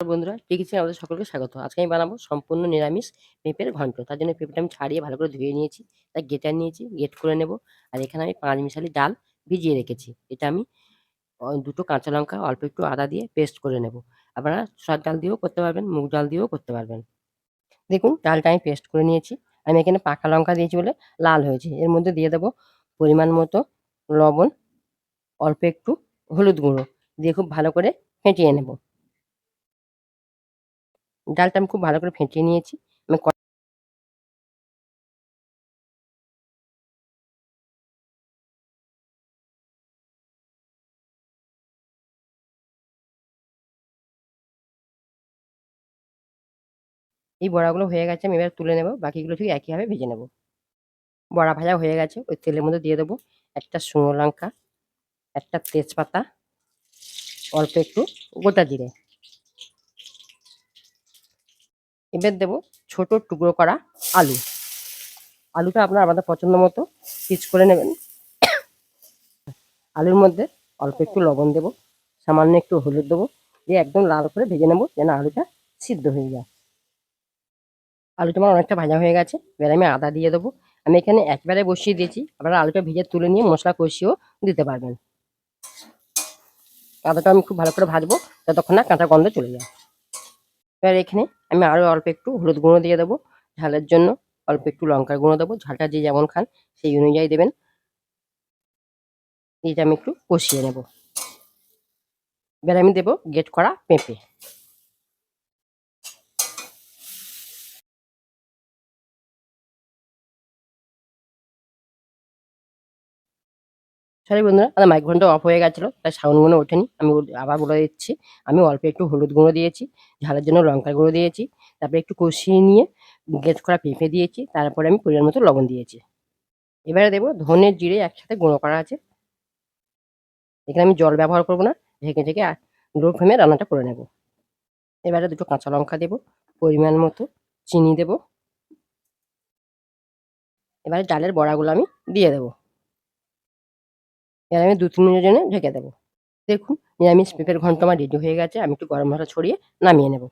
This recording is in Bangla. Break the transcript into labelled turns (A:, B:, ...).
A: বন্ধুরা, টিকিচে আমাদের সকলকে স্বাগত। আজকে আমি বানাবো সম্পূর্ণ নিরামিষ পেঁপের ঘন্ট। তার জন্য পেঁপেটা আমি ছাড়িয়ে ভালো করে ধুয়ে নিয়েছি। তাই গ্রেটার নিয়েছি, গ্রেট করে নেব। আর এখানে আমি ৫ মিশালি ডাল ভিজিয়ে রেখেছি। এটা আমি ২ টো কাঁচা লঙ্কা, অল্প একটু আদা দিয়ে পেস্ট করে নেব। আপনারা ছুলার ডাল দিয়েও করতে পারবেন, মুগ ডাল দিয়েও করতে পারবেন। দেখুন ডালটা আমি পেস্ট করে নিয়েছি। আমি এখানে পাকা লঙ্কা দিয়েছি বলে লাল হয়েছে। এর মধ্যে দিয়ে দেব পরিমাণ মতো লবণ, অল্প একটু হলুদ গুঁড়ো দিয়ে খুব ভালো করে ফেটিয়ে নেব। ডালটা আমি খুব ভালো করে ফেটিয়ে নিয়েছি। আমি এই বড়াগুলো হয়ে গেছে, আমি এবার তুলে নেব। বাকিগুলো ঠিক একইভাবে ভেজে নেব। বড়া ভাজা হয়ে গেছে, ওই তেলের মধ্যে দিয়ে দেবো একটা শুকনো লঙ্কা, একটা তেজপাতা, অল্প একটু গোটা জিরে। এবার দেবো ছোট টুকরো করা আলু। আলুটা আপনার আমাদের পছন্দ মতো পিস করে নেবেন। আলুর মধ্যে অল্প একটু লবণ দেবো, সামান্য একটু হলুদ দেবো, দিয়ে একদম লাল করে ভেজে নেবো যেন আলুটা সিদ্ধ হয়ে যায়। আলুটা আমার অনেকটা ভাজা হয়ে গেছে, এবার আমি আদা দিয়ে দেবো। আমি এখানে একবারে বসিয়ে দিয়েছি, আপনারা আলুটা ভেজে তুলে নিয়ে মশলা কষিয়েও দিতে পারবেন। আদাটা আমি খুব ভালো করে ভাজবো যতক্ষণ না কাঁচা গন্ধ চলে যায়। এবার এখানে আমি আরো অল্প একটু হলুদ গুঁড়ো দিয়ে দেবো ঝালের জন্য, অল্প একটু লঙ্কার গুঁড়ো দেবো, ঝালটা যে যেমন খান সেই অনুযায়ী দেবেন। এটা আমি একটু কষিয়ে নেব। এবার আমি দেবো গ্রেট করা পেঁপে। সরি বন্ধুরা, আমার মাইক ঘন্টা অফ হয়ে গেছিলো তাই সাউন্ডগুলো ওঠেনি। আমি আবার বলে দিচ্ছি। আমি অল্প একটু হলুদ গুঁড়ো দিয়েছি, ঝালের জন্য লঙ্কার গুঁড়ো দিয়েছি, তারপরে একটু কষিয়ে নিয়ে গ্রেট করা পেঁপে দিয়েছি, তারপরে আমি পরিমাণ মতো লবণ দিয়েছি। এবারে দেবো ধনে জিরে একসাথে গুঁড়ো করা আছে। এখানে আমি জল ব্যবহার করব না, ঢেকে ঢেকে লো ফ্লেমে রান্নাটা করে নেব। এবারে ২ টো কাঁচা লঙ্কা দেবো, পরিমাণ মতো চিনি দেবো। এবারে ডালের বড়াগুলো আমি দিয়ে দেবো। এবার আমি ২-৩ মিনিটের জন্য ঢেকে দেবো। দেখুন নিরামিষ পেঁপের ঘন্ট আমার রেডি হয়ে গেছে। আমি একটু গরম মসলা ছড়িয়ে নামিয়ে নেব।